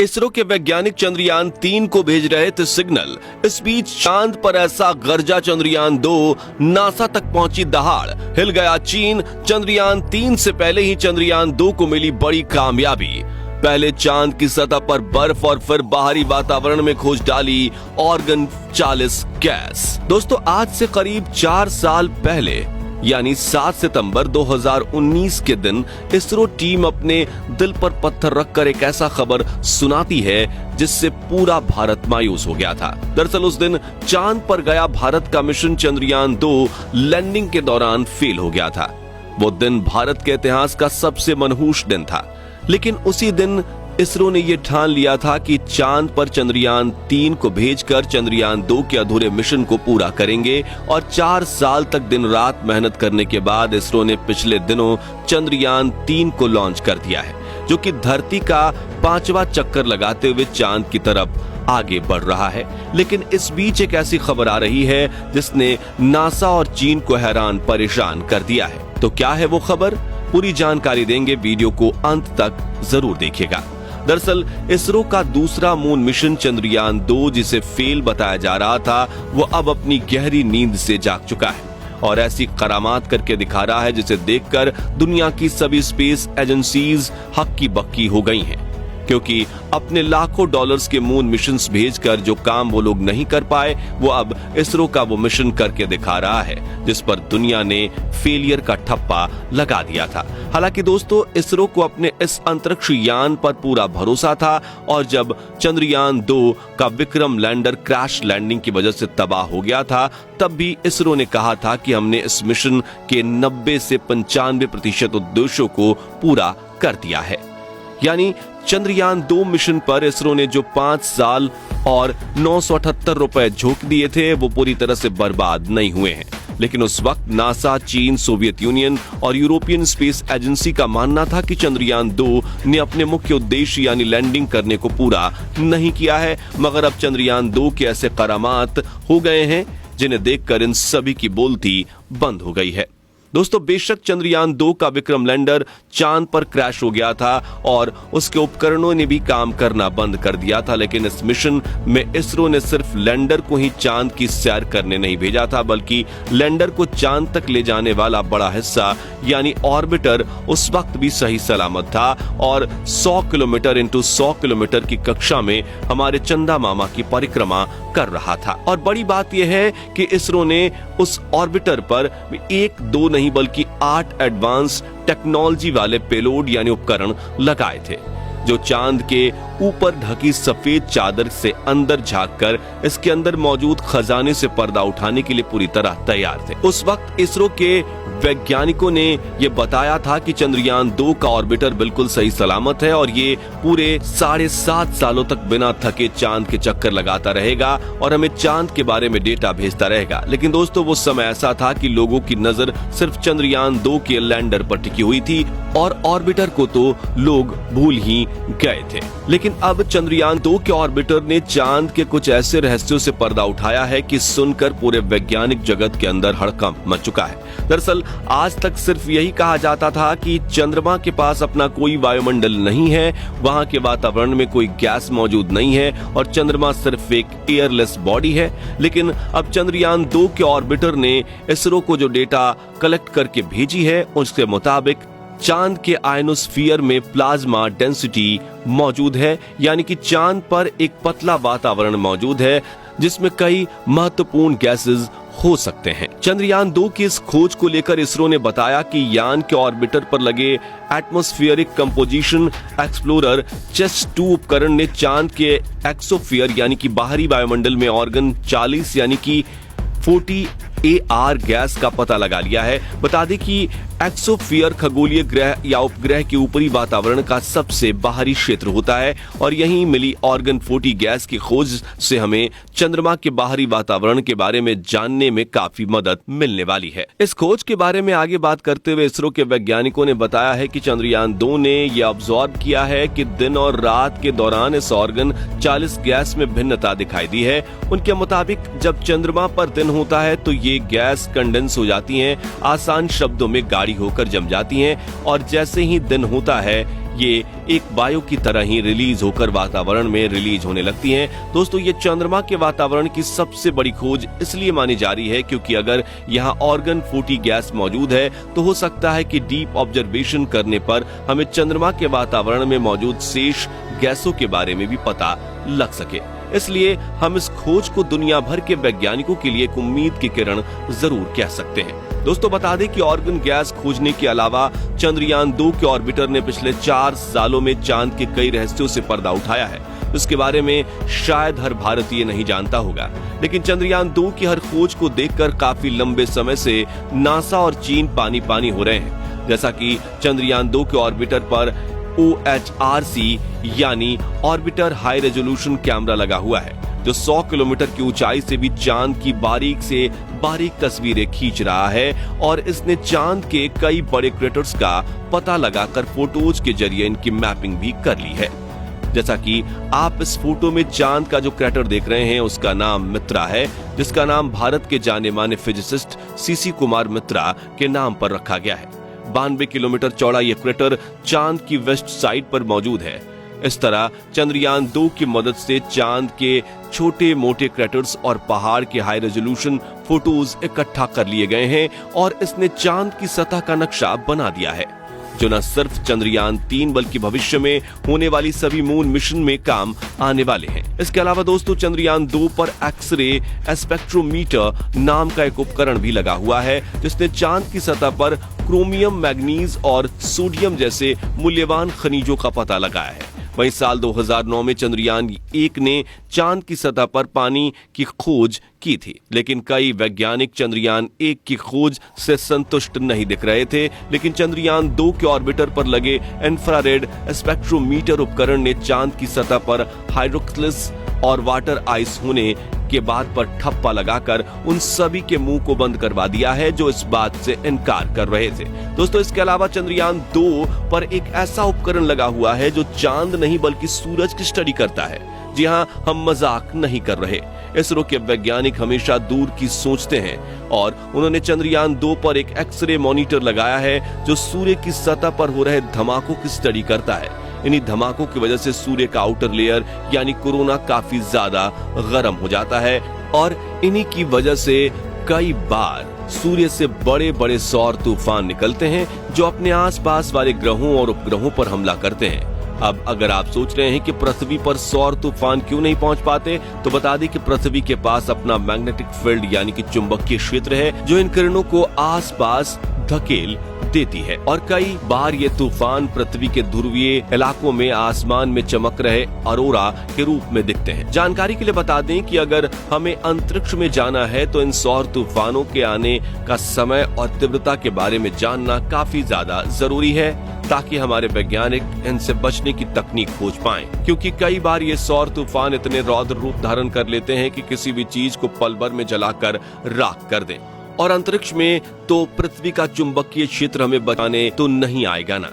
इसरो के वैज्ञानिक चंद्रयान 3 को भेज रहे थे सिग्नल। इस बीच चांद पर ऐसा गरजा चंद्रयान 2 नासा तक पहुंची दहाड़। हिल गया चीन। चंद्रयान 3 से पहले ही चंद्रयान 2 को मिली बड़ी कामयाबी। पहले चांद की सतह पर बर्फ और फिर बाहरी वातावरण में खोज डाली ऑर्गन 40 गैस। दोस्तों, आज से करीब 4 साल पहले यानी 7 सितंबर 2019 के दिन इसरो टीम अपने दिल पर पत्थर रखकर एक ऐसा खबर सुनाती है जिससे पूरा भारत मायूस हो गया था। दरअसल उस दिन चांद पर गया भारत का मिशन चंद्रयान 2 लैंडिंग के दौरान फेल हो गया था। वो दिन भारत के इतिहास का सबसे मनहूस दिन था। लेकिन उसी दिन इसरो ने यह ठान लिया था कि चांद पर चंद्रयान 3 को भेजकर चंद्रयान 2 के अधूरे मिशन को पूरा करेंगे। और 4 साल तक दिन रात मेहनत करने के बाद इसरो ने पिछले दिनों चंद्रयान 3 को लॉन्च कर दिया है, जो कि धरती का 5वां चक्कर लगाते हुए चांद की तरफ आगे बढ़ रहा है। लेकिन इस बीच एक ऐसी खबर आ रही है जिसने नासा और चीन को हैरान परेशान कर दिया है। तो क्या है वो खबर? पूरी जानकारी देंगे, वीडियो को अंत तक जरूर देखिएगा। दरअसल इसरो का दूसरा मून मिशन चंद्रयान 2, जिसे फेल बताया जा रहा था, वो अब अपनी गहरी नींद से जाग चुका है और ऐसी करामात करके दिखा रहा है जिसे देखकर दुनिया की सभी स्पेस एजेंसीज हक्की बक्की हो गई हैं। क्योंकि अपने लाखों डॉलर्स के मून मिशंस भेजकर जो काम वो लोग नहीं कर पाए, वो अब इसरो का वो मिशन करके दिखा रहा है जिस पर दुनिया ने फेलियर का ठप्पा लगा दिया था। हालांकि दोस्तों, इसरो को अपने इस अंतरिक्ष यान पर पूरा भरोसा था और जब चंद्रयान 2 का विक्रम लैंडर क्रैश लैंडिंग की वजह से तबाह हो गया था, तब भी इसरो ने कहा था कि हमने इस मिशन के 90 से 95% उद्देश्यों को पूरा कर दिया है। यानी चंद्रयान 2 मिशन पर इसरो ने जो 5 साल और 978 रुपए झोंक दिए थे, वो पूरी तरह से बर्बाद नहीं हुए हैं। लेकिन उस वक्त नासा, चीन, सोवियत यूनियन और यूरोपियन स्पेस एजेंसी का मानना था कि चंद्रयान 2 ने अपने मुख्य उद्देश्य यानी लैंडिंग करने को पूरा नहीं किया है। मगर अब चंद्रयान 2 के ऐसे करामात हो गए हैं जिन्हें देखकर इन सभी की बोलती बंद हो गई है। दोस्तों, बेशक चंद्रयान 2 का विक्रम लैंडर चांद पर क्रैश हो गया था और उसके उपकरणों ने भी काम करना बंद कर दिया था, लेकिन इस मिशन में इसरो ने सिर्फ लैंडर को ही चांद की सैर करने नहीं भेजा था, बल्कि लैंडर को चांद तक ले जाने वाला बड़ा हिस्सा यानी ऑर्बिटर उस वक्त भी सही सलामत था और 100 किलोमीटर इंटू 100 किलोमीटर की कक्षा में हमारे चंदा मामा की परिक्रमा कर रहा था। और बड़ी बात यह है कि इसरो ने उस ऑर्बिटर पर 1-2 नहीं बल्कि 8 एडवांस टेक्नोलॉजी वाले पेलोड यानी उपकरण लगाए थे, जो चांद के ऊपर ढकी सफेद चादर से अंदर झांककर इसके अंदर मौजूद खजाने से पर्दा उठाने के लिए पूरी तरह तैयार थे। उस वक्त इसरो के वैज्ञानिकों ने यह बताया था कि चंद्रयान 2 का ऑर्बिटर बिल्कुल सही सलामत है और ये पूरे 7.5 सालों तक बिना थके चांद के चक्कर लगाता रहेगा और हमें चांद के बारे में डेटा भेजता रहेगा। लेकिन दोस्तों, वो समय ऐसा था कि लोगों की नजर सिर्फ चंद्रयान 2 के लैंडर पर टिकी हुई थी और ऑर्बिटर को तो लोग भूल ही गए थे। लेकिन अब चंद्रयान 2 के ऑर्बिटर ने चांद के कुछ ऐसे रहस्यों से पर्दा उठाया है कि सुनकर पूरे वैज्ञानिक जगत के अंदर हड़कंप मच चुका है। दरअसल आज तक सिर्फ यही कहा जाता था कि चंद्रमा के पास अपना कोई वायुमंडल नहीं है, वहां के वातावरण में कोई गैस मौजूद नहीं है और चंद्रमा सिर्फ एक एयरलेस बॉडी है। लेकिन अब चंद्रयान 2 के ऑर्बिटर ने इसरो को जो डेटा कलेक्ट करके भेजी है, उसके मुताबिक चांद के आयनोस्फीयर में प्लाज्मा डेंसिटी मौजूद है, यानी कि चांद पर एक पतला वातावरण मौजूद है जिसमें कई महत्वपूर्ण गैसेस हो सकते हैं। चंद्रयान 2 की इस खोज को लेकर इसरो ने बताया कि यान के ऑर्बिटर पर लगे एटमॉस्फेरिक कंपोजिशन एक्सप्लोरर CHESS-2 उपकरण ने चांद के एक्सोस्फीयर यानी कि बाहरी वायुमंडल में ऑर्गन 40 यानी कि 40 AR गैस का पता लगा लिया है। बता दें कि एक्सोस्फीयर खगोलीय ग्रह या उपग्रह के ऊपरी वातावरण का सबसे बाहरी क्षेत्र होता है और यहीं मिली ऑर्गन 40 गैस की खोज से हमें चंद्रमा के बाहरी वातावरण के बारे में जानने में काफी मदद मिलने वाली है। इस खोज के बारे में आगे बात करते हुए इसरो के वैज्ञानिकों ने बताया है कि चंद्रयान 2 ने यह ऑब्जर्व किया है कि दिन और रात के दौरान इस ऑर्गन 40 गैस में भिन्नता दिखाई दी है। उनके मुताबिक जब चंद्रमा पर दिन होता है तो ये गैस कंडेंस हो जाती हैं, आसान शब्दों में गाढ़ी होकर जम जाती हैं और जैसे ही दिन होता है ये एक वायु की तरह ही रिलीज होकर वातावरण में रिलीज होने लगती हैं। दोस्तों, ये चंद्रमा के वातावरण की सबसे बड़ी खोज इसलिए मानी जा रही है क्योंकि अगर यहाँ ऑर्गन 40 गैस मौजूद है तो हो सकता है कि डीप ऑब्जर्वेशन करने पर हमें चंद्रमा के वातावरण में मौजूद शेष गैसों के बारे में भी पता लग सके। इसलिए हम इस खोज को दुनिया भर के वैज्ञानिकों के लिए एक उम्मीद की किरण जरूर कह सकते हैं। दोस्तों, बता दें कि ऑर्गन गैस खोजने के अलावा चंद्रयान 2 के ऑर्बिटर ने पिछले 4 सालों में चांद के कई रहस्यों से पर्दा उठाया है। इसके बारे में शायद हर भारतीय नहीं जानता होगा, लेकिन चंद्रयान 2 की हर खोज को देखकर काफी लंबे समय से नासा और चीन पानी पानी हो रहे हैं। जैसा कि चंद्रयान 2 के ऑर्बिटर पर OHRC यानी ऑर्बिटर हाई रेजोल्यूशन कैमरा लगा हुआ है, जो 100 किलोमीटर की ऊंचाई से भी चांद की बारीक से बारीक तस्वीरें खींच रहा है और इसने चांद के कई बड़े क्रेटर्स का पता लगाकर फोटोज के जरिए इनकी मैपिंग भी कर ली है। जैसा कि आप इस फोटो में चांद का जो क्रेटर देख रहे हैं उसका नाम मित्रा है, जिसका नाम भारत के जाने माने फिजिसिस्ट सीसी कुमार मित्रा के नाम पर रखा गया है। 92 किलोमीटर चौड़ा यह क्रेटर चांद की वेस्ट साइड पर मौजूद है। इस तरह चंद्रयान 2 की मदद से चांद के छोटे मोटे क्रेटर्स और पहाड़ के हाई रेजोल्यूशन फोटोज इकट्ठा कर लिए गए हैं और इसने चांद की सतह का नक्शा बना दिया है, जो न सिर्फ चंद्रयान 3 बल्कि भविष्य में होने वाली सभी मून मिशन में काम आने वाले हैं। इसके अलावा दोस्तों, चंद्रयान 2 पर एक्सरे स्पेक्ट्रोमीटर नाम का एक उपकरण भी लगा हुआ है, जिसने चांद की सतह पर क्रोमियम, मैग्नीज और सोडियम जैसे मूल्यवान खनिजों का पता लगाया है। वहीं साल 2009 में चंद्रयान 1 ने चांद की सतह पर पानी की खोज की थी, लेकिन कई वैज्ञानिक चंद्रयान 1 की खोज से संतुष्ट नहीं दिख रहे थे। लेकिन चंद्रयान 2 के ऑर्बिटर पर लगे इंफ्रारेड स्पेक्ट्रोमीटर उपकरण ने चांद की सतह पर हाइड्रोक्सिस और वाटर आइस होने के बाद पर ठप्पा लगाकर उन सभी के मुंह को बंद करवा दिया है जो इस बात से इनकार कर रहे थे। दोस्तों, इसके अलावा चंद्रयान 2 पर एक ऐसा उपकरण लगा हुआ है जो चांद नहीं बल्कि सूरज की स्टडी करता है। जी हाँ, हम मजाक नहीं कर रहे। इसरो के वैज्ञानिक हमेशा दूर की सोचते हैं और उन्होंने चंद्रयान 2 पर एक एक्सरे मॉनिटर लगाया है जो सूर्य की सतह पर हो रहे धमाकों की स्टडी करता है। इन्हीं धमाकों की वजह से सूर्य का आउटर लेयर यानी कोरोना काफी ज्यादा गर्म हो जाता है और इन्हीं की वजह से कई बार सूर्य से बड़े बड़े सौर तूफान निकलते हैं जो अपने आसपास वाले ग्रहों और उपग्रहों पर हमला करते हैं। अब अगर आप सोच रहे हैं कि पृथ्वी पर सौर तूफान क्यों नहीं पहुंच पाते, तो बता दें कि पृथ्वी के पास अपना मैग्नेटिक फील्ड यानी कि चुंबकीय क्षेत्र है जो इन किरणों को आसपास धकेल देती है और कई बार ये तूफान पृथ्वी के ध्रुवीय इलाकों में आसमान में चमक रहे अरोरा के रूप में दिखते हैं। जानकारी के लिए बता दें कि अगर हमें अंतरिक्ष में जाना है तो इन सौर तूफानों के आने का समय और तीव्रता के बारे में जानना काफी ज्यादा जरूरी है ताकि हमारे वैज्ञानिक इनसे बचने की तकनीक खोज पाएं, क्योंकि कई बार ये सौर तूफान इतने रौद्र रूप धारण कर लेते हैं कि किसी भी चीज को पल भर में जलाकर राख कर दें। और अंतरिक्ष में तो पृथ्वी का चुंबकीय क्षेत्र हमें बचाने तो नहीं आएगा ना।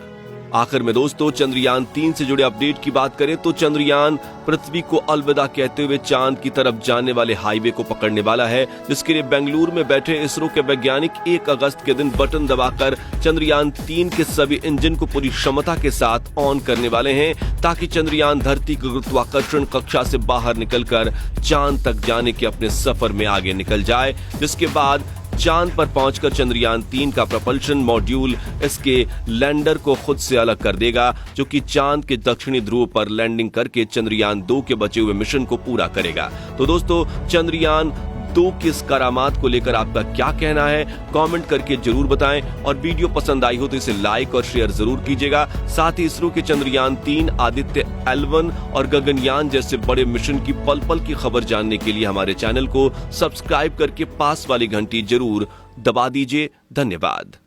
आखिर में दोस्तों, चंद्रयान 3 से जुड़े अपडेट की बात करें तो चंद्रयान पृथ्वी को अलविदा कहते हुए चांद की तरफ जाने वाले हाईवे को पकड़ने वाला है, जिसके लिए बेंगलुरु में बैठे इसरो के वैज्ञानिक 1 अगस्त के दिन बटन दबाकर चंद्रयान 3 के सभी इंजन को पूरी क्षमता के साथ ऑन करने वाले हैं ताकि चंद्रयान धरती की गुरुत्वाकर्षण कक्षा से बाहर निकलकर चांद तक जाने के अपने सफर में आगे निकल जाए, जिसके बाद चांद पर पहुंचकर चंद्रयान 3 का प्रपल्शन मॉड्यूल इसके लैंडर को खुद से अलग कर देगा, जो कि चांद के दक्षिणी ध्रुव पर लैंडिंग करके चंद्रयान 2 के बचे हुए मिशन को पूरा करेगा। तो दोस्तों, चंद्रयान 2 की इस करामात को लेकर आपका क्या कहना है, कमेंट करके जरूर बताएं और वीडियो पसंद आई हो तो इसे लाइक और शेयर जरूर कीजिएगा। साथ ही इसरो के चंद्रयान 3, आदित्य L1 और गगनयान जैसे बड़े मिशन की पल पल की खबर जानने के लिए हमारे चैनल को सब्सक्राइब करके पास वाली घंटी जरूर दबा दीजिए। धन्यवाद।